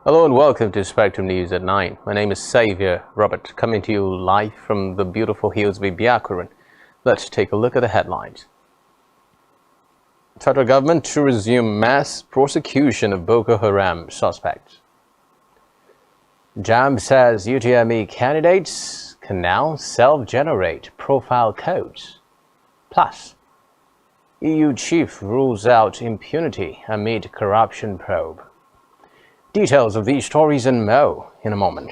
Hello and welcome to Spectrum News at 9. My name is Xavier Robert, coming to you live from the beautiful hills of Biakuran. Let's take a look at the headlines. Federal government to resume mass prosecution of Boko Haram suspects. JAMB says UTME candidates can now self-generate profile codes. Plus, EU chief rules out impunity amid corruption probe. Details of these stories and more in a moment.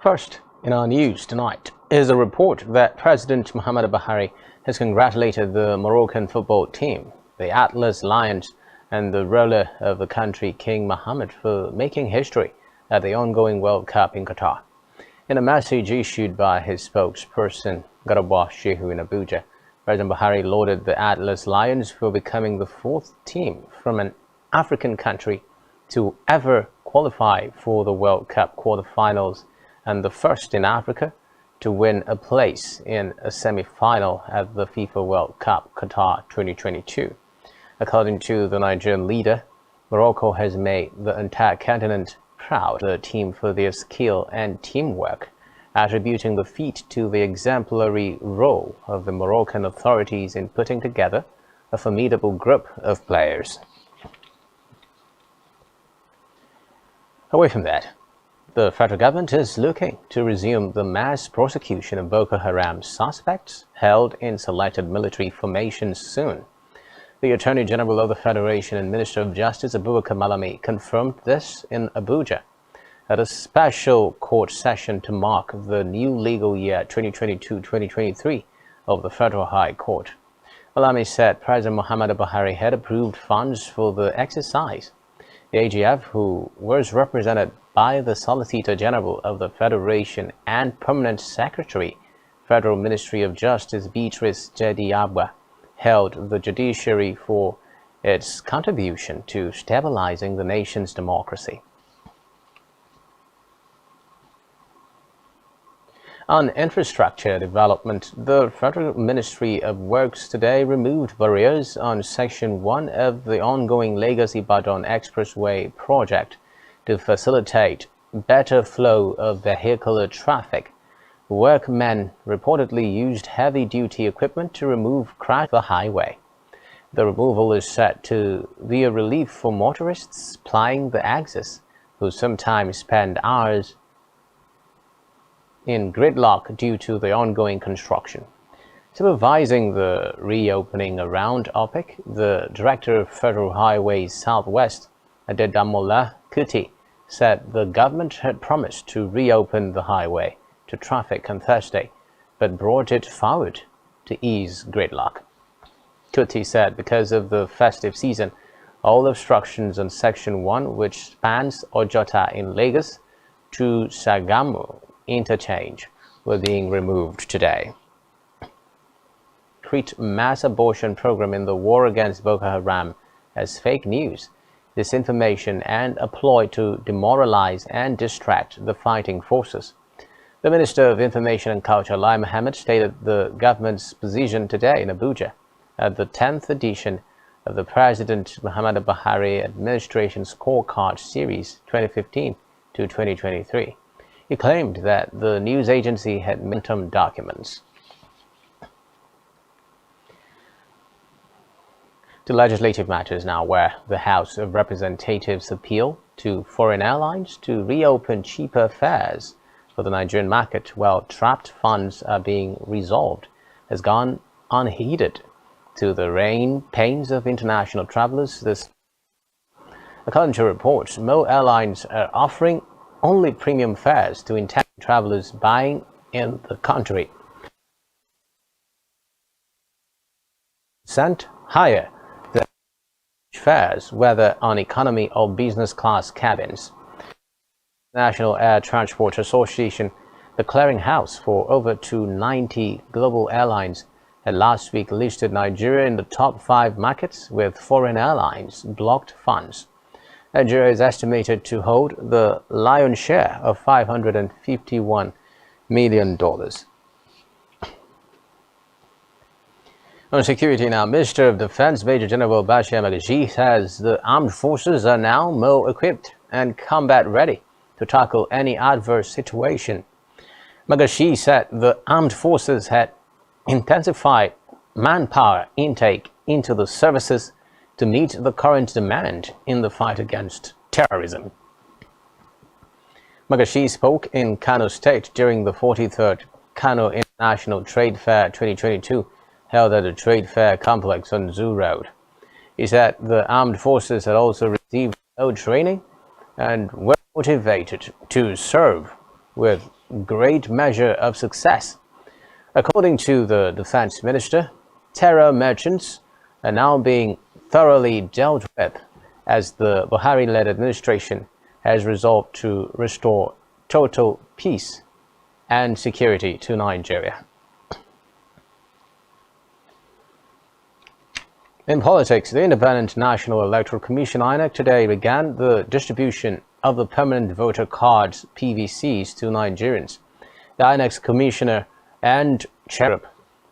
First, in our news tonight is a report that President Muhammadu Buhari has congratulated the Moroccan football team, the Atlas Lions, and the ruler of the country, King Mohammed, for making history at the ongoing World Cup in Qatar. In a message issued by his spokesperson, Garba Shehu in Abuja, President Buhari lauded the Atlas Lions for becoming the fourth team from an African country to ever qualify for the World Cup quarterfinals and the first in Africa to win a place in a semi-final at the FIFA World Cup Qatar 2022. According to the Nigerian leader, Morocco has made the entire continent proud of the team for their skill and teamwork, attributing the feat to the exemplary role of the Moroccan authorities in putting together a formidable group of players. Away from that, the federal government is looking to resume the mass prosecution of Boko Haram suspects held in selected military formations soon. The Attorney General of the Federation and Minister of Justice Abubakar Malami confirmed this in Abuja at a special court session to mark the new legal year 2022-2023 of the Federal High Court. Malami said President Muhammadu Buhari had approved funds for the exercise. The AGF, who was represented by the Solicitor General of the Federation and Permanent Secretary, Federal Ministry of Justice Beatrice Jediabwa, held the judiciary for its contribution to stabilizing the nation's democracy. On infrastructure development, the Federal Ministry of Works today removed barriers on Section 1 of the ongoing Lagos-Ibadan Expressway project to facilitate better flow of vehicular traffic. Workmen reportedly used heavy-duty equipment to remove cracks on the highway. The removal is set to be a relief for motorists plying the axis, who sometimes spend hours in gridlock due to the ongoing construction. Supervising the reopening around OPIC, the Director of Federal Highways Southwest, Adedamola Kuti, said the government had promised to reopen the highway to traffic on Thursday, but brought it forward to ease gridlock. Kuti said because of the festive season, all obstructions on Section 1, which spans Ojota in Lagos to Sagamu interchange, were being removed today. Treat mass abortion program in the war against Boko Haram as fake news, disinformation, and a ploy to demoralize and distract the fighting forces. The Minister of Information and Culture, Lai Mohammed, stated the government's position today in Abuja at the 10th edition of the President Muhammadu Buhari Administration Scorecard Series 2015 to 2023. He claimed that the news agency had interim documents. To legislative matters now, where the House of Representatives appeal to foreign airlines to reopen cheaper fares for the Nigerian market while trapped funds are being resolved, has gone unheeded to the pains of international travelers. According to reports, more airlines are offering only premium fares to intended travelers buying in the country. Cent higher than fares, whether on economy or business class cabins. National Air Transport Association, the clearinghouse for over 290 global airlines, had last week listed Nigeria in the top 5 markets with foreign airlines blocked funds. Nigeria is estimated to hold the lion's share of $551 million. On security now, Minister of Defense Major General Bashir Magaji says the armed forces are now more equipped and combat ready to tackle any adverse situation. Magaji said the armed forces had intensified manpower intake into the services to meet the current demand in the fight against terrorism. Magaji spoke in Kano State during the 43rd Kano International Trade Fair 2022 held at the Trade Fair Complex on Zoo Road. He said the armed forces had also received training and were motivated to serve with great measure of success. According to the defense minister, terror merchants are now being thoroughly dealt with as the Buhari-led administration has resolved to restore total peace and security to Nigeria. In politics, the Independent National Electoral Commission (INEC) today began the distribution of the permanent voter cards (PVCs) to Nigerians. The INEC's commissioner and chair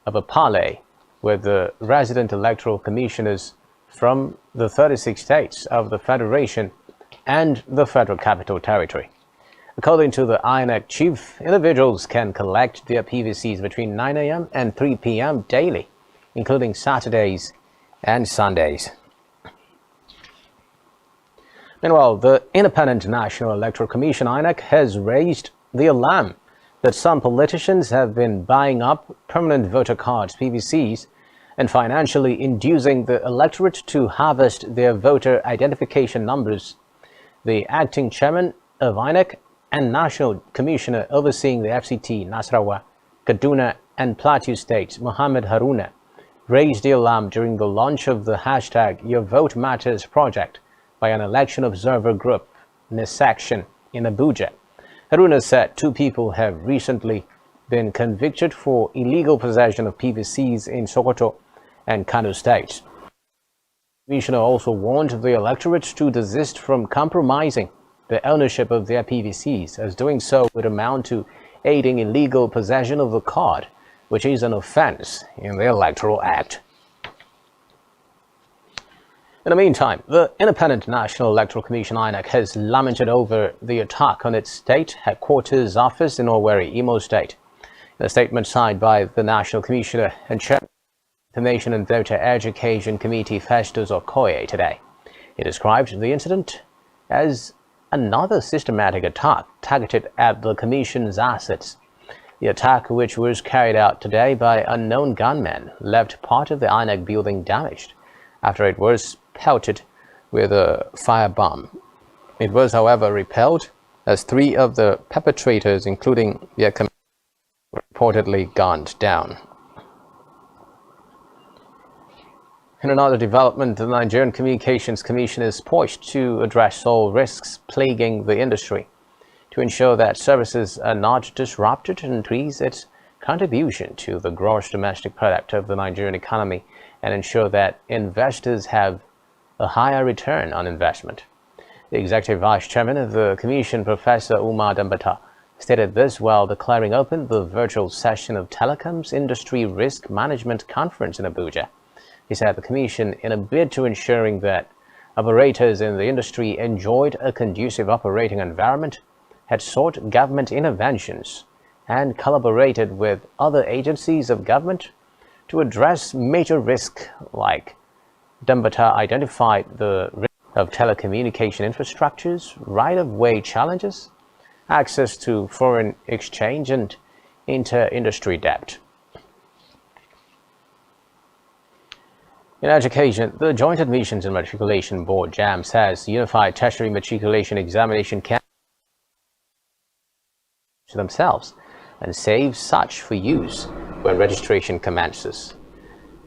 of a parley with the resident electoral commissioners from the 36 states of the Federation and the Federal Capital Territory. According to the INEC chief, individuals can collect their PVCs between 9 a.m. and 3 p.m. daily, including Saturdays and Sundays. Meanwhile, the Independent National Electoral Commission (INEC) has raised the alarm that some politicians have been buying up permanent voter cards (PVCs) and financially inducing the electorate to harvest their voter identification numbers. The acting chairman of INEC and National Commissioner overseeing the FCT, Nasarawa, Kaduna and Plateau states, Mohammed Haruna, raised the alarm during the launch of the hashtag Your Vote Matters project by an election observer group, NESACTION, in Abuja. Haruna said 2 people have recently been convicted for illegal possession of PVCs in Sokoto and Kano states. The commissioner also warned the electorate to desist from compromising the ownership of their PVCs, as doing so would amount to aiding illegal possession of the card, which is an offense in the Electoral Act. In the meantime, the Independent National Electoral Commission (INEC) has lamented over the attack on its state headquarters office in Owerri, Imo State. In a statement signed by the National Commissioner and Chairman of the Information and Voter Education Committee, Festus Okoye, today, he described the incident as another systematic attack targeted at the Commission's assets. The attack, which was carried out today by unknown gunmen, left part of the INEC building damaged after it was pelted with a firebomb. It was, however, repelled as 3 of the perpetrators, including their commander, were reportedly gunned down. In another development, the Nigerian Communications Commission is poised to address all risks plaguing the industry to ensure that services are not disrupted and increase its contribution to the gross domestic product of the Nigerian economy and ensure that investors have a higher return on investment. The Executive Vice Chairman of the Commission, Professor Umar Dambata, stated this while declaring open the virtual session of Telecoms Industry Risk Management Conference in Abuja. He said the Commission, in a bid to ensuring that operators in the industry enjoyed a conducive operating environment, had sought government interventions and collaborated with other agencies of government to address major risks like Dambata identified the risk of telecommunication infrastructures, right-of-way challenges, access to foreign exchange, and inter-industry debt. In education, the Joint Admissions and Matriculation Board (JAM) says Unified Tertiary Matriculation Examination can themselves and save such for use when registration commences.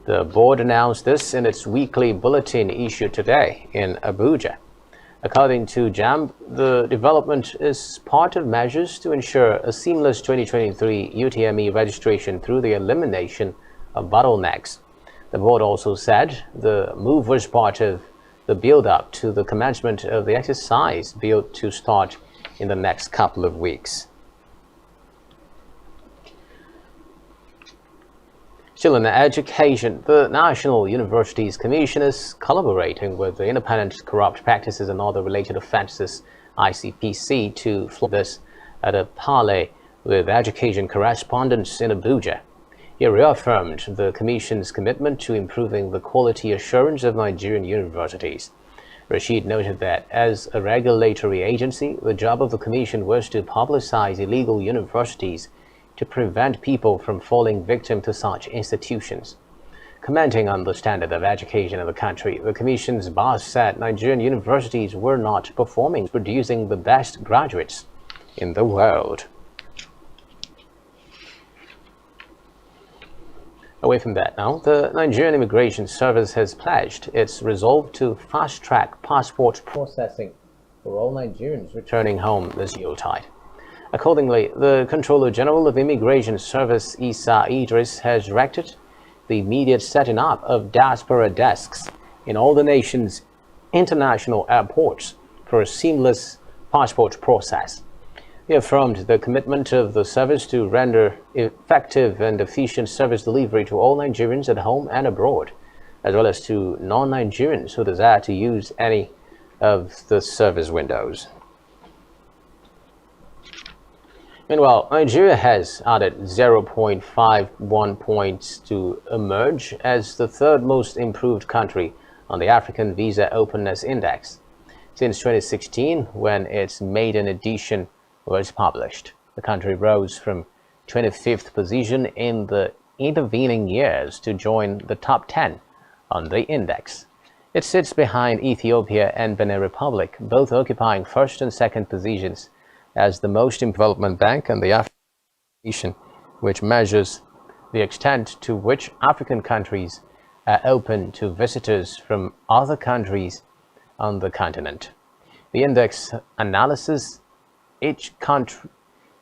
The board announced this in its weekly bulletin issued today in Abuja. According to JAM, the development is part of measures to ensure a seamless 2023 UTME registration through the elimination of bottlenecks. The board also said the move was part of the build-up to the commencement of the exercise built to start in the next couple of weeks. Still in education, the National Universities Commission is collaborating with the Independent Corrupt Practices and Other Related Offences (ICPC) to floor this at a parley with education correspondents in Abuja. He reaffirmed the Commission's commitment to improving the quality assurance of Nigerian universities. Rashid noted that as a regulatory agency, the job of the Commission was to publicize illegal universities to prevent people from falling victim to such institutions. Commenting on the standard of education in the country, the Commission's boss said Nigerian universities were not performing, producing the best graduates in the world. Away from that now, the Nigerian Immigration Service has pledged its resolve to fast-track passport processing for all Nigerians returning home this Yuletide. Accordingly, the Controller General of Immigration Service, Isa Idris, has directed the immediate setting up of diaspora desks in all the nation's international airports for a seamless passport process. He affirmed the commitment of the service to render effective and efficient service delivery to all Nigerians at home and abroad, as well as to non-Nigerians who desire to use any of the service windows. Meanwhile, Nigeria has added 0.51 points to emerge as the third most improved country on the African Visa Openness Index since 2016, when its maiden edition was published. The country rose from 25th position in the intervening years to join the top 10 on the index. It sits behind Ethiopia and Benin Republic, both occupying first and second positions as the most development bank and the African nation, which measures the extent to which African countries are open to visitors from other countries on the continent. The index analyzes each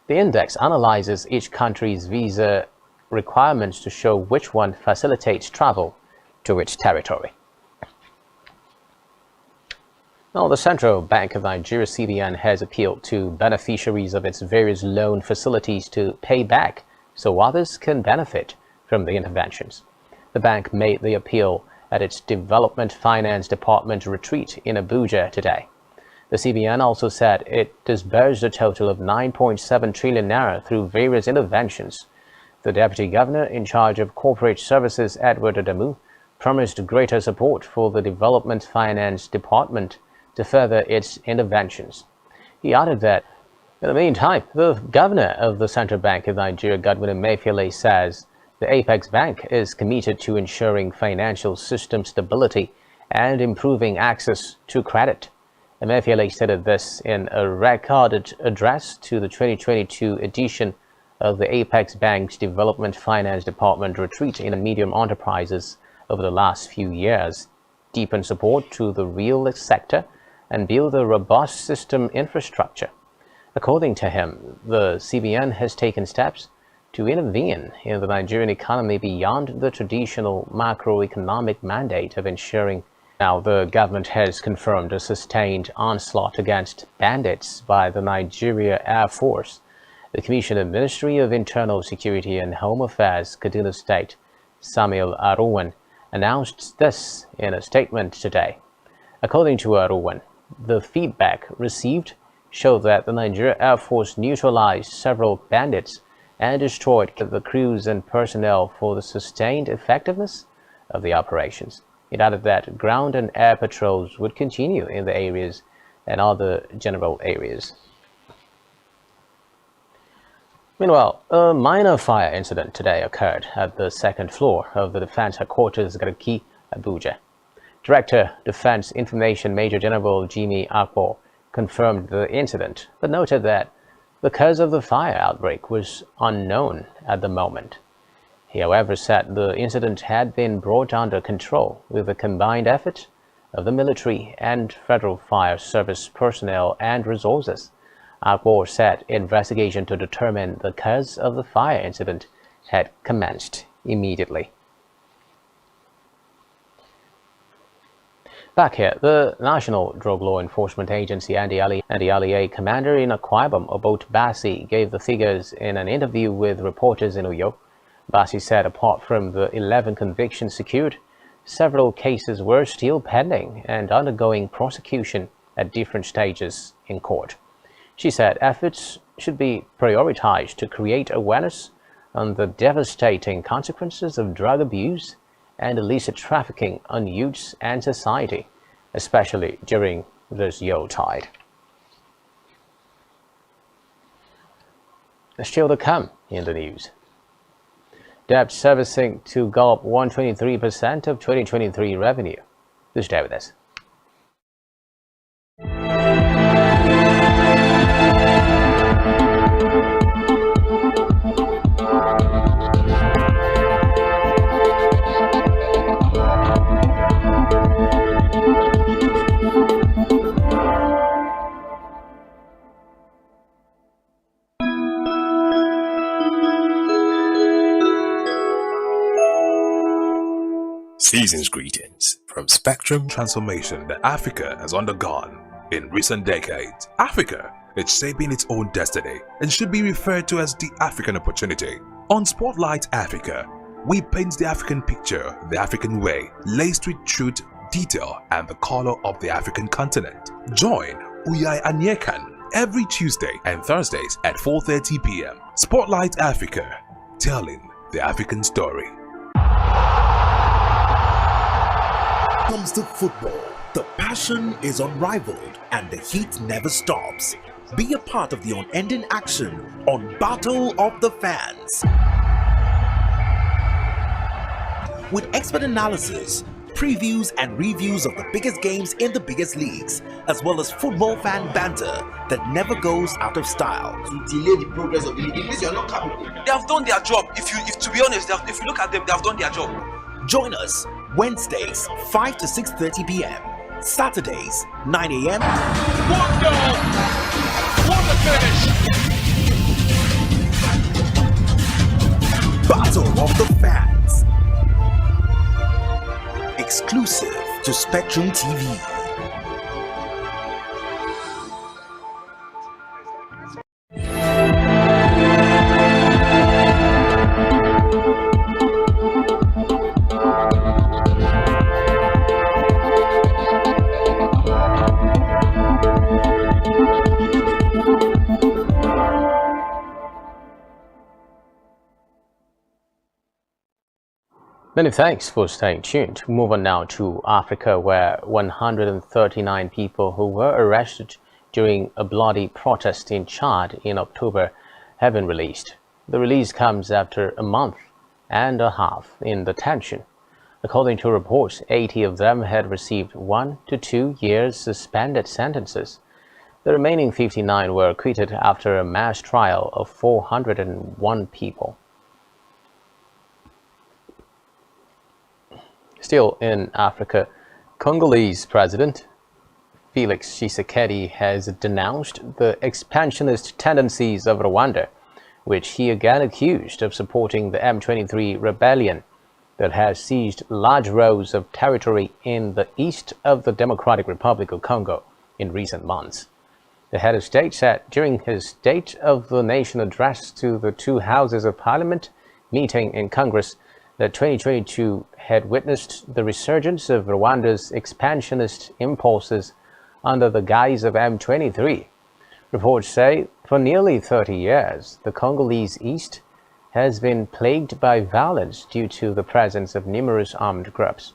analyzes each country's visa requirements to show which one facilitates travel to its territory. Now, the Central Bank of Nigeria, CBN, has appealed to beneficiaries of its various loan facilities to pay back so others can benefit from the interventions. The bank made the appeal at its Development Finance Department retreat in Abuja today. The CBN also said it disbursed a total of 9.7 trillion naira through various interventions. The Deputy Governor in charge of Corporate Services, Edward Adamu, promised greater support for the Development Finance Department to further its interventions. He added that, in the meantime, the Governor of the Central Bank of Nigeria, Godwin Emefiele, says the Apex Bank is committed to ensuring financial system stability and improving access to credit. Emefiele stated this in a recorded address to the 2022 edition of the Apex Bank's Development Finance Department retreat in medium enterprises over the last few years, deepen support to the real sector and build a robust system infrastructure. According to him, the CBN has taken steps to intervene in the Nigerian economy beyond the traditional macroeconomic mandate of ensuring. Now, the government has confirmed a sustained onslaught against bandits by the Nigeria Air Force. The Commissioner of Ministry of Internal Security and Home Affairs, Kaduna State, Samuel Aruwan, announced this in a statement today. According to Aruwan, the feedback received showed that the Nigeria Air Force neutralized several bandits and destroyed the crews and personnel for the sustained effectiveness of the operations. It added that ground and air patrols would continue in the areas and other general areas. Meanwhile, a minor fire incident today occurred at the second floor of the Defense Headquarters, Garki, Abuja. Director, Defense Information Major General Jimmy Akpo confirmed the incident, but noted that the cause of the fire outbreak was unknown at the moment. He, however, said the incident had been brought under control with the combined effort of the military and federal fire service personnel and resources. Akpo said investigation to determine the cause of the fire incident had commenced immediately. Back here, the National Drug Law Enforcement Agency NDLEA commander in Akwa Ibom, Obot Bassi, gave the figures in an interview with reporters in Uyo. Bassi said apart from the 11 convictions secured, several cases were still pending and undergoing prosecution at different stages in court. She said efforts should be prioritized to create awareness on the devastating consequences of drug abuse and illicit trafficking on youths and society, especially during this Yuletide. Still to come in the news. Debt servicing to gulp 123% of 2023 revenue. Please stay with us. Season's greetings from Spectrum transformation that Africa has undergone in recent decades. Africa is shaping its own destiny and should be referred to as the African opportunity. On Spotlight Africa, we paint the African picture the African way, laced with truth, detail, and the color of the African continent. Join Uyai Anyekan every Tuesday and Thursdays at 4:30 p.m. Spotlight Africa, telling the African story. Comes to football, the passion is unrivaled and the heat never stops. Be a part of the unending action on Battle of the Fans. With expert analysis, previews and reviews of the biggest games in the biggest leagues, as well as football fan banter that never goes out of style. To delay the progress of the league, it means you're not capable. They have done their job. If to be honest, if you look at them, they have done their job. Join us Wednesdays 5 to 6:30 p.m. Saturdays 9 a.m. One goal! What a finish! Battle of the Fans. Exclusive to Spectrum TV. Many thanks for staying tuned. Move on now to Africa, where 139 people who were arrested during a bloody protest in Chad in October have been released. The release comes after a month and a half in detention. According to reports, 80 of them had received 1 to 2 years suspended sentences. The remaining 59 were acquitted after a mass trial of 401 people. Still in Africa, Congolese President Felix Tshisekedi has denounced the expansionist tendencies of Rwanda, which he again accused of supporting the M23 rebellion that has seized large rows of territory in the east of the Democratic Republic of Congo in recent months. The head of state said during his State of the Nation address to the two houses of parliament meeting in Congress that 2022 had witnessed the resurgence of Rwanda's expansionist impulses under the guise of M23. Reports say for nearly 30 years, the Congolese East has been plagued by violence due to the presence of numerous armed groups.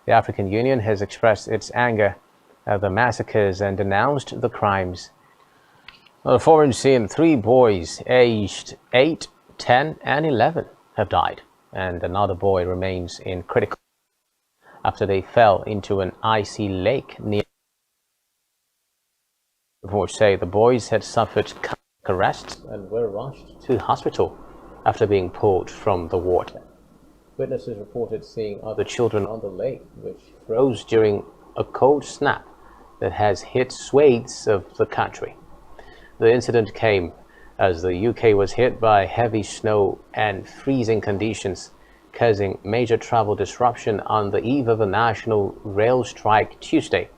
The African Union has expressed its anger at the massacres and denounced the crimes. On a foreign scene, 3 boys aged 8, 10, and 11 have died, and another boy remains in critical after they fell into an icy lake near. Reports say the boys had suffered cardiac arrest and were rushed to hospital after being pulled from the water. Witnesses reported seeing other children on the lake, which froze during a cold snap that has hit swathes of the country. The incident came as the UK was hit by heavy snow and freezing conditions causing major travel disruption on the eve of a national rail strike Tuesday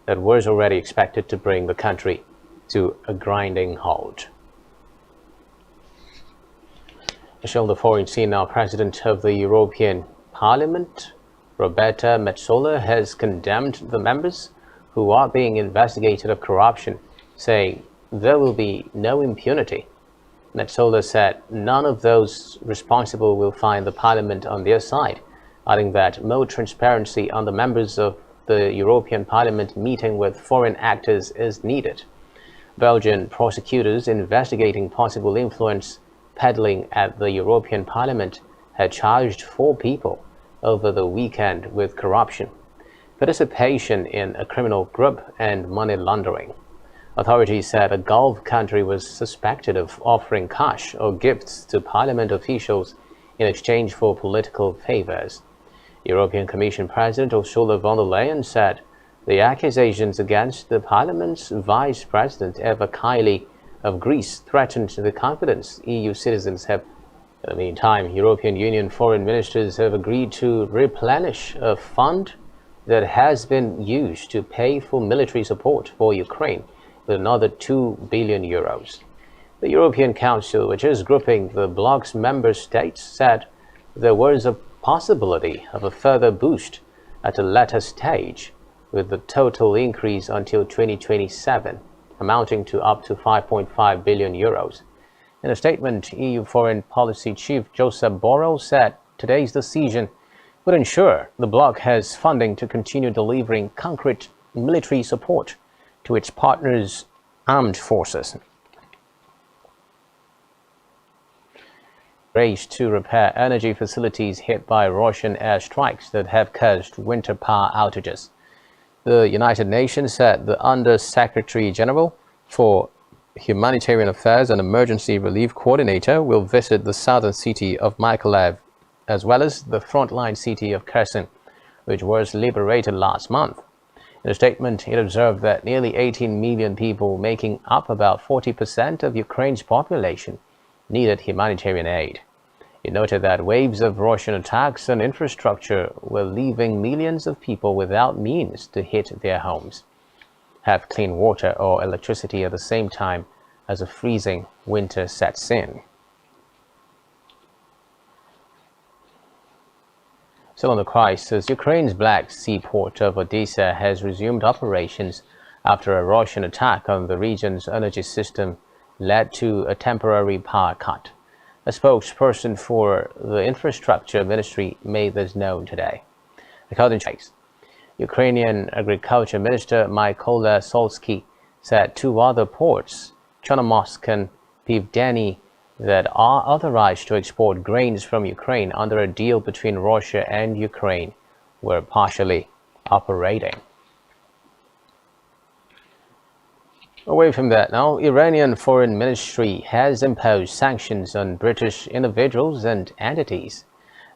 that was already expected to bring the country to a grinding halt. On the foreign scene now, President of the European Parliament, Roberta Metsola, has condemned the members who are being investigated of corruption, saying there will be no impunity. Metsola said none of those responsible will find the Parliament on their side, adding that more transparency on the members of the European Parliament meeting with foreign actors is needed. Belgian prosecutors investigating possible influence peddling at the European Parliament had charged 4 people over the weekend with corruption, participation in a criminal group, and money laundering. Authorities said a Gulf country was suspected of offering cash or gifts to Parliament officials in exchange for political favors. European Commission President Ursula von der Leyen said the accusations against the Parliament's Vice President Eva Kaili of Greece threatened the confidence EU citizens have. In the meantime, European Union foreign ministers have agreed to replenish a fund that has been used to pay for military support for Ukraine with another 2 billion euros. The European Council, which is grouping the bloc's member states, said there was a possibility of a further boost at a later stage, with the total increase until 2027 amounting to up to 5.5 billion euros. In a statement, EU Foreign Policy Chief Josep Borrell said today's decision would ensure the bloc has funding to continue delivering concrete military support to its partners' armed forces. Race to repair energy facilities hit by Russian airstrikes that have caused winter power outages. The United Nations said the Under-Secretary General for Humanitarian Affairs and Emergency Relief Coordinator will visit the southern city of Mykolaiv, as well as the frontline city of Kherson, which was liberated last month. In a statement, it observed that nearly 18 million people, making up about 40% of Ukraine's population, needed humanitarian aid. It noted that waves of Russian attacks on infrastructure were leaving millions of people without means to heat their homes, have clean water or electricity at the same time as a freezing winter sets in. Still on the crisis, Ukraine's Black Sea port of Odessa has resumed operations after a Russian attack on the region's energy system led to a temporary power cut. A spokesperson for the infrastructure ministry made this known today. According to Ukrainian Agriculture Minister Mykola Solsky said 2 other ports, Chornomorsk and Pivdeny, that are authorized to export grains from Ukraine under a deal between Russia and Ukraine were partially operating. Away from that now, Iranian Foreign Ministry has imposed sanctions on British individuals and entities.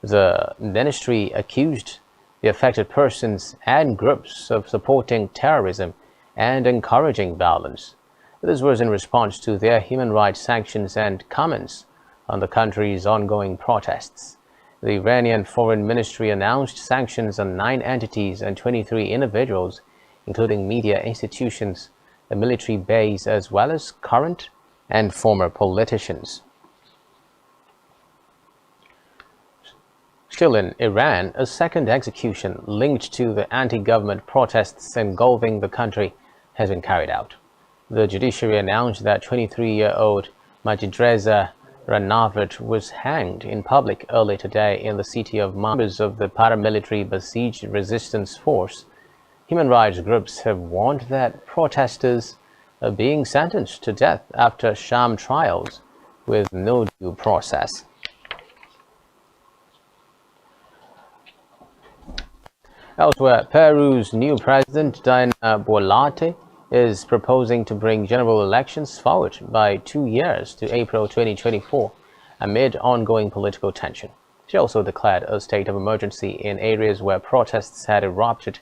The ministry accused the affected persons and groups of supporting terrorism and encouraging violence. This was in response to their human rights sanctions and comments on the country's ongoing protests. The Iranian Foreign Ministry announced sanctions on 9 entities and 23 individuals, including media institutions, a military base, as well as current and former politicians. Still in Iran, a second execution linked to the anti-government protests engulfing the country has been carried out. The judiciary announced that 23-year-old Majidreza Ranavert was hanged in public early today in the city of members of the paramilitary Basij resistance force. Human rights groups have warned that protesters are being sentenced to death after sham trials with no due process. Elsewhere, Peru's new president, Dina Boluarte, is proposing to bring general elections forward by 2 years to April 2024 amid ongoing political tension. She also declared a state of emergency in areas where protests had erupted,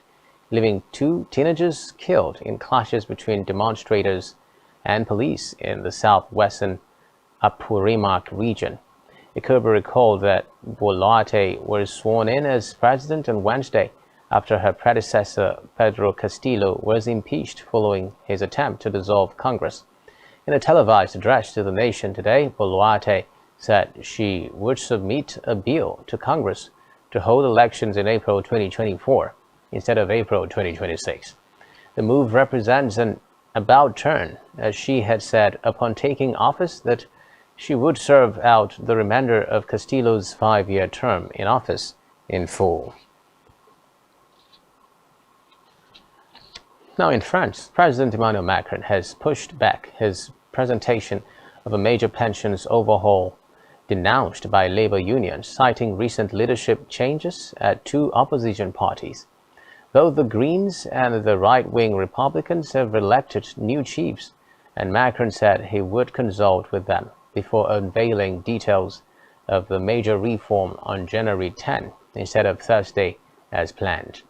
leaving 2 teenagers killed in clashes between demonstrators and police in the southwestern Apurimac region. It could be recalled that Boluarte was sworn in as president on Wednesday after her predecessor Pedro Castillo was impeached following his attempt to dissolve Congress. In a televised address to the nation today, Boluarte said she would submit a bill to Congress to hold elections in April 2024 instead of April 2026. The move represents an about turn, as she had said upon taking office that she would serve out the remainder of Castillo's 5-year term in office in full. Now in France, President Emmanuel Macron has pushed back his presentation of a major pensions overhaul denounced by labor unions, citing recent leadership changes at two opposition parties. Both the Greens and the right-wing Republicans have elected new chiefs, and Macron said he would consult with them before unveiling details of the major reform on January 10 instead of Thursday as planned.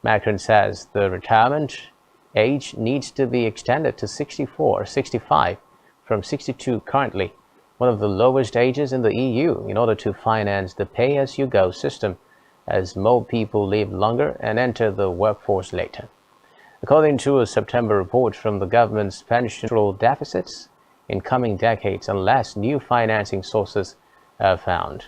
Macron says the retirement age needs to be extended to 64 or 65 from 62 currently, one of the lowest ages in the EU, in order to finance the pay-as-you-go system as more people live longer and enter the workforce later. According to a September report from the government's pension deficits in coming decades unless new financing sources are found.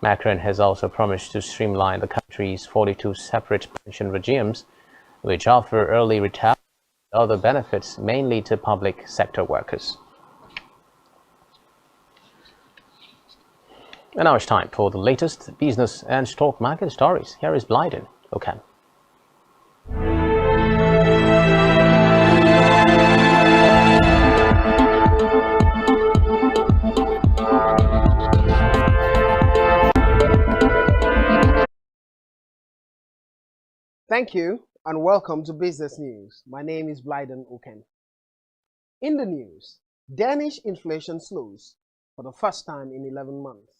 Macron has also promised to streamline the country's 42 separate pension regimes, which offer early retirement and other benefits mainly to public sector workers. And now it's time for the latest business and stock market stories. Here is Blyden. Okay. Thank you and welcome to Business News. My name is Blyden Oken. In the news, Danish inflation slows for the first time in 11 months.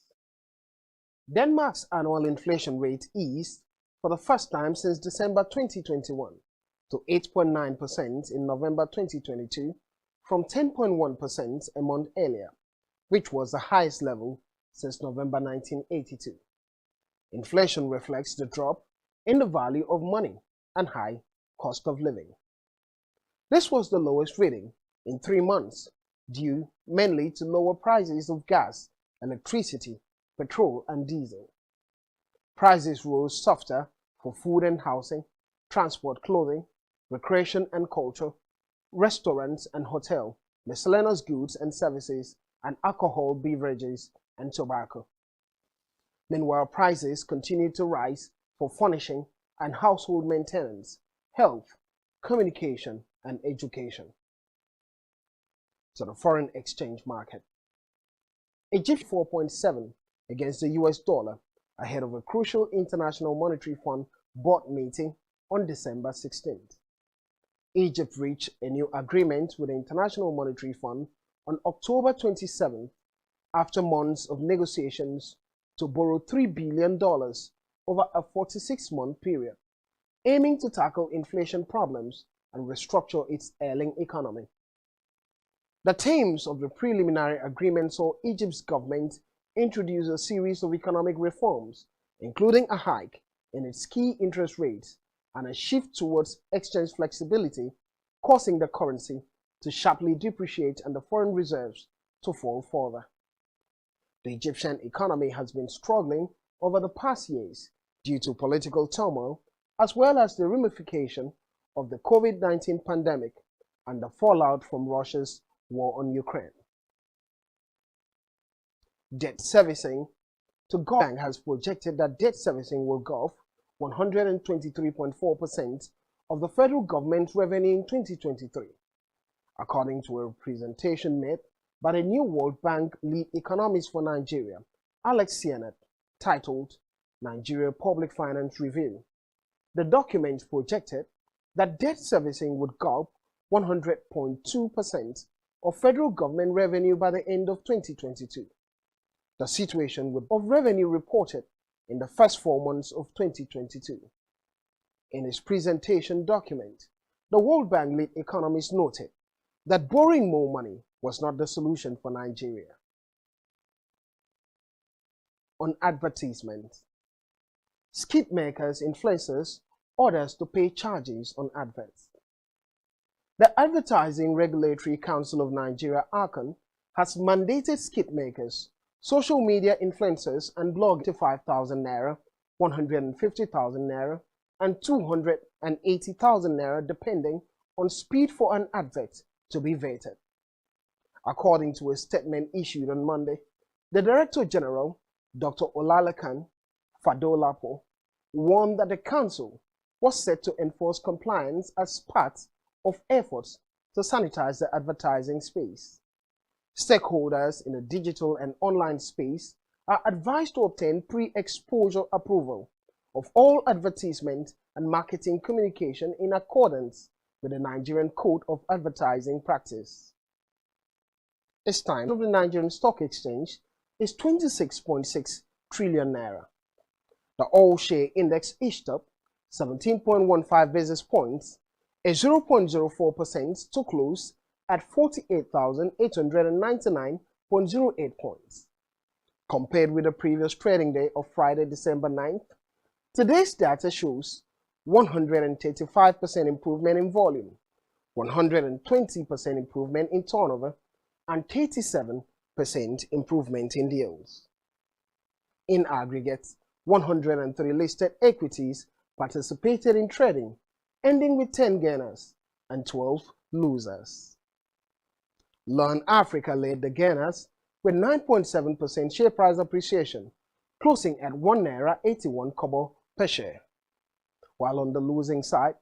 Denmark's annual inflation rate eased for the first time since December 2021 to 8.9% in November 2022 from 10.1% a month earlier, which was the highest level since November 1982. Inflation reflects the drop in the value of money and high cost of living. This was the lowest reading in 3 months, due mainly to lower prices of gas, electricity, petrol and diesel. Prices rose softer for food and housing, transport, clothing, recreation and culture, restaurants and hotel, miscellaneous goods and services, and alcohol, beverages, and tobacco. Meanwhile, prices continued to rise for furnishing and household maintenance, health, communication, and education. To the foreign exchange market. Egypt 4.7 against the US dollar ahead of a crucial International Monetary Fund board meeting on December 16th. Egypt reached a new agreement with the International Monetary Fund on October 27th after months of negotiations to borrow $3 billion over a 46-month period, aiming to tackle inflation problems and restructure its ailing economy. The terms of the preliminary agreement saw Egypt's government introduce a series of economic reforms, including a hike in its key interest rates and a shift towards exchange flexibility, causing the currency to sharply depreciate and the foreign reserves to fall further. The Egyptian economy has been struggling over the past years due to political turmoil, as well as the ramification of the COVID-19 pandemic and the fallout from Russia's war on Ukraine. Debt servicing. The bank has projected that debt servicing will go up 123.4% of the federal government's revenue in 2023, according to a presentation made by the new World Bank lead economist for Nigeria, Alex Sianet, titled Nigeria Public Finance Review. The document projected that debt servicing would go up 100.2% of federal government revenue by the end of 2022. The situation of revenue reported in the first 4 months of 2022. In his presentation document, the World Bank lead economist noted that borrowing more money was not the solution for Nigeria. on advertisement. Skit makers, influencers, orders to pay charges on adverts. The Advertising Regulatory Council of Nigeria, ARCON, has mandated skit makers, social media influencers, and bloggers 5,000 naira, 150,000 naira, and 280,000 naira, depending on speed for an advert, to be vetted. According to a statement issued on Monday, the Director General, Dr. Olalekan Fadolapo, warned that the Council was set to enforce compliance as part of efforts to sanitize the advertising space. Stakeholders in the digital and online space are advised to obtain pre-exposure approval of all advertisement and marketing communication in accordance with the Nigerian Code of Advertising Practice. Its time of the Nigerian Stock Exchange is 26.6 trillion naira. The all-share index edged up 17.15 basis points, a 0.04% to close at 48,899.08 points. Compared with the previous trading day of Friday, December 9th, today's data shows 135% improvement in volume, 120% improvement in turnover, and 37% improvement in deals. In aggregate, 103 listed equities participated in trading, ending with 10 gainers and 12 losers. Learn Africa led the gainers with 9.7% share price appreciation, closing at 1 naira 81 kobo per share. While on the losing side,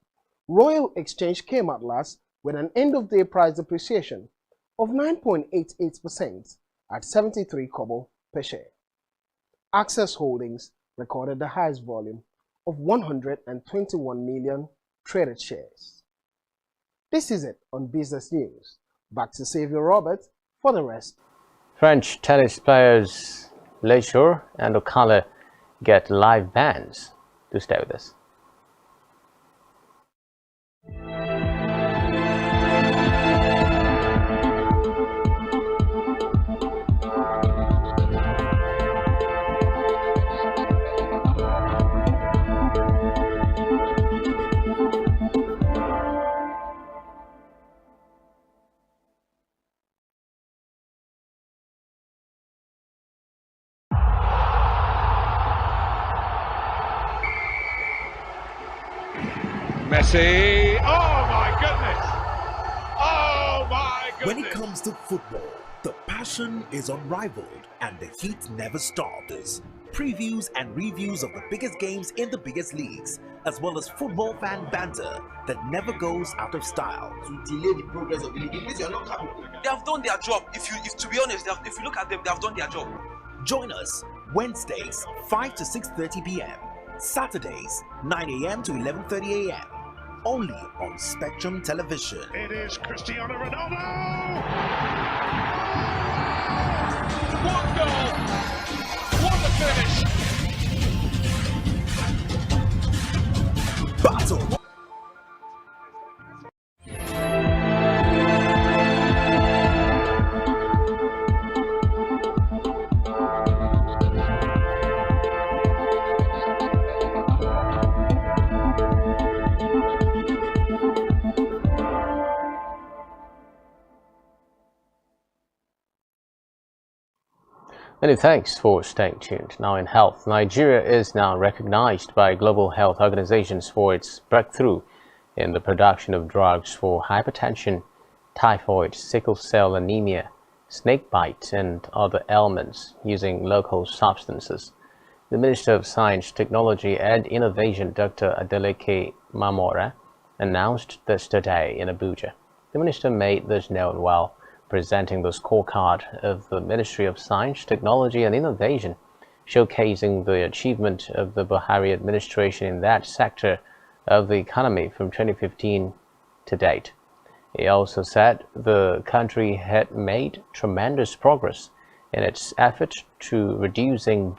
Royal Exchange came out last with an end-of-day price appreciation of 9.88% at 73 kobo per share. Access Holdings recorded the highest volume of 121 million traded shares. This is it on Business News. Back to Xavier Robert for the rest. French tennis players Leisure and O'Connor get live bans. Do stay with us. Messi. Oh my goodness. Oh my goodness. When it comes to football, the passion is unrivaled and the heat never stops. Previews and reviews of the biggest games in the biggest leagues, as well as football fan banter that never goes out of style. To delay the progress of the league, it means you're not capable. They have done their job. If to be honest, if you look at them, they have done their job. Join us Wednesdays 5 to 6:30 p.m. Saturdays 9 a.m. to 11:30 a.m. only on Spectrum Television. It is Cristiano Ronaldo. One goal. What a finish. Battle. Many thanks for staying tuned. Now in health, Nigeria is now recognized by global health organizations for its breakthrough in the production of drugs for hypertension, typhoid, sickle cell anemia, snakebite, and other ailments using local substances. The Minister of Science, Technology and Innovation, Dr. Adeleke Mamora, announced this today in Abuja. The minister made this known while presenting the scorecard of the Ministry of Science, Technology and Innovation, showcasing the achievement of the Buhari administration in that sector of the economy from 2015 to date. He also said the country had made tremendous progress in its effort to reducing.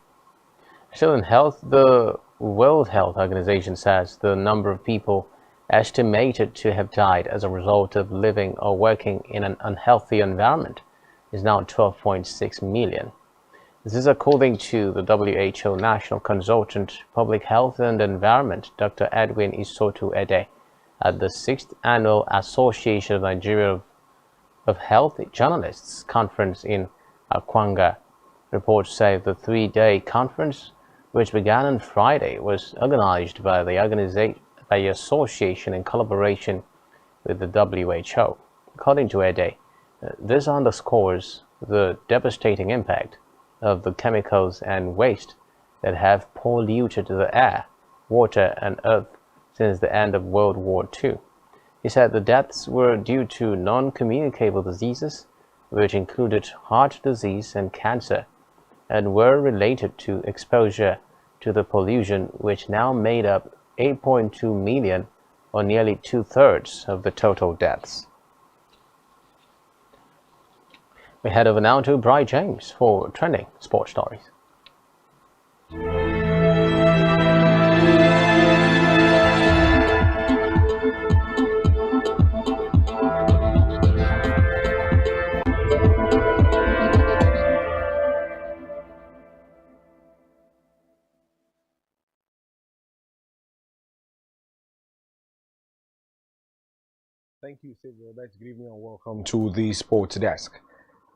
Still in health, the World Health Organization says the number of people estimated to have died as a result of living or working in an unhealthy environment is now 12.6 million. This is according to the WHO National Consultant Public Health and Environment, Dr. Edwin Isotu Ede, at the 6th Annual Association of Nigeria of Health Journalists Conference in Akwanga. Reports say the three-day conference, which began on Friday, was organized by the association in collaboration with the WHO. According to Ede, this underscores the devastating impact of the chemicals and waste that have polluted the air, water, and earth since the end of World War II. He said the deaths were due to non-communicable diseases, which included heart disease and cancer, and were related to exposure to the pollution, which now made up 8.2 million, or nearly 2/3 of the total deaths. We head over now to Bright James for trending sports stories. Thank you, Silvio. Good evening and welcome to the Sports Desk.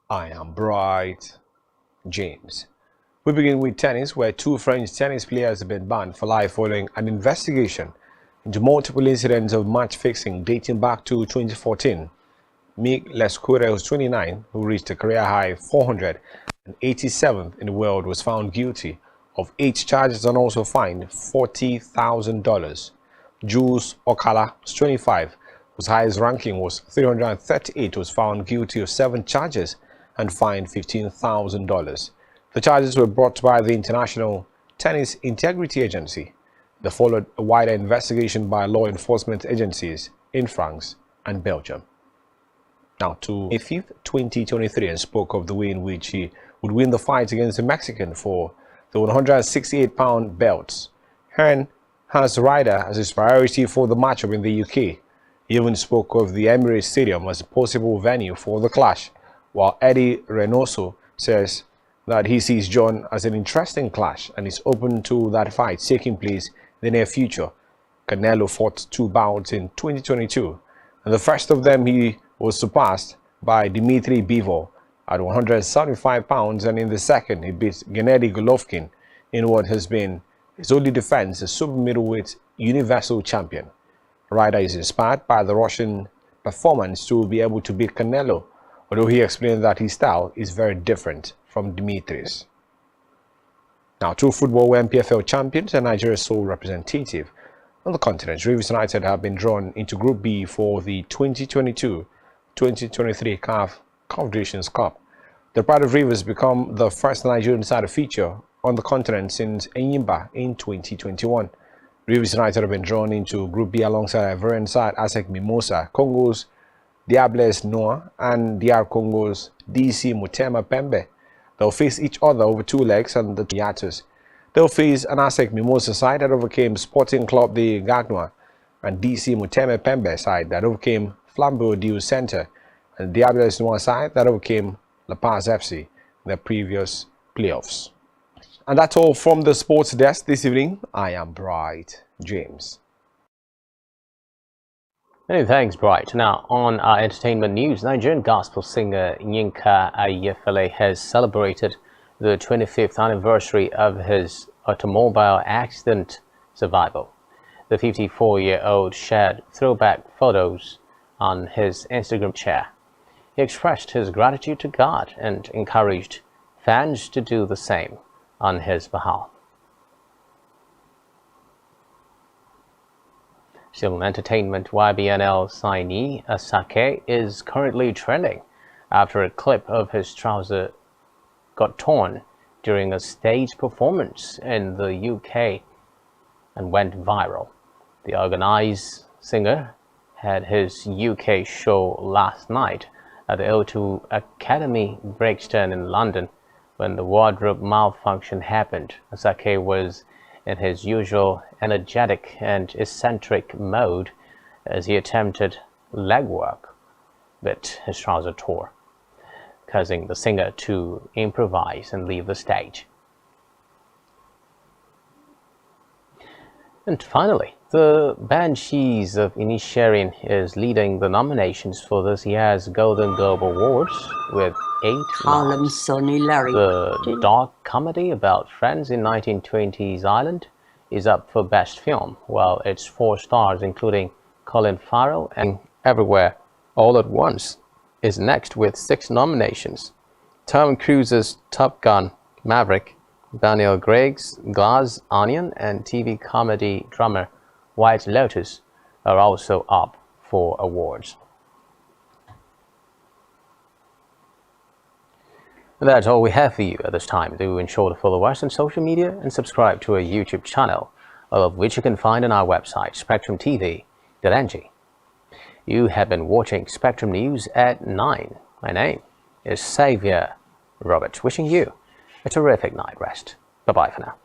I am Bright James. We begin with tennis, where two French tennis players have been banned for life following an investigation into multiple incidents of match fixing dating back to 2014. Mick Lescure, who's 29, who reached a career high 487th in the world, was found guilty of 8 charges and also fined $40,000. Jules Okala, who's 25, whose highest ranking was 338, was found guilty of 7 charges and fined $15,000. The charges were brought by the International Tennis Integrity Agency. They followed a wider investigation by law enforcement agencies in France and Belgium. Now to May 5th, 2023, and spoke of the way in which he would win the fight against the Mexican for the 168-pound belts. Hearn has Ryder as his priority for the matchup in the UK. He even spoke of the Emirates Stadium as a possible venue for the clash, while Eddie Reynoso says that he sees John as an interesting clash and is open to that fight taking place in the near future. Canelo fought 2 bouts in 2022, and the first of them he was surpassed by Dmitry Bivol at 175 pounds, and in the second he beat Gennady Golovkin in what has been his only defense as super middleweight universal champion. Ryder is inspired by the Russian performance to be able to beat Canelo, although he explained that his style is very different from Dimitri's. Now, two football MPFL champions and Nigeria's sole representative on the continent, Rivers United, have been drawn into Group B for the 2022-2023 CAF Confederations Cup. The Pride of Rivers become the first Nigerian side to feature on the continent since Enyimba in 2021. Rivers United have been drawn into Group B alongside Ivorian side ASEC Mimosa, Congo's Diables Noir, and DR Congo's DC Motema Pembe. They'll face each other over 2 legs, and the Yatus. They'll face an ASEC Mimosa side that overcame Sporting Club de Gagnoa, and DC Motema Pembe side that overcame Flambeau du Centre, and Diables Noir side that overcame La Paz FC in their previous playoffs. And that's all from the Sports Desk this evening. I am Bright James. Many thanks, Bright. Now, on our entertainment news, Nigerian gospel singer Yinka Ayefele has celebrated the 25th anniversary of his automobile accident survival. The 54-year-old shared throwback photos on his Instagram chair. He expressed his gratitude to God and encouraged fans to do the same on his behalf. Still in entertainment, YBNL signee Asake is currently trending after a clip of his trouser got torn during a stage performance in the UK and went viral. The organized singer had his UK show last night at the O2 Academy Brixton in London when the wardrobe malfunction happened. Asake was in his usual energetic and eccentric mode as he attempted leg work, but his trouser tore. causing the singer to improvise and leave the stage. And finally, the Banshees of Inisherin is leading the nominations for this year's Golden Globe Awards with 8 noms. The dark comedy about friends in 1920s Ireland is up for Best Film, while its 4 stars, including Colin Farrell and Everywhere All at Once, is next with 6 nominations. Tom Cruise's Top Gun Maverick, Daniel Craig's Glass Onion, and TV comedy drama White Lotus are also up for awards. And that's all we have for you at this time. Do ensure to follow us on social media and subscribe to our YouTube channel, all of which you can find on our website, spectrumtv.ng. You have been watching Spectrum News at 9. My name is Xavier Roberts, wishing you a terrific night rest. Bye-bye for now.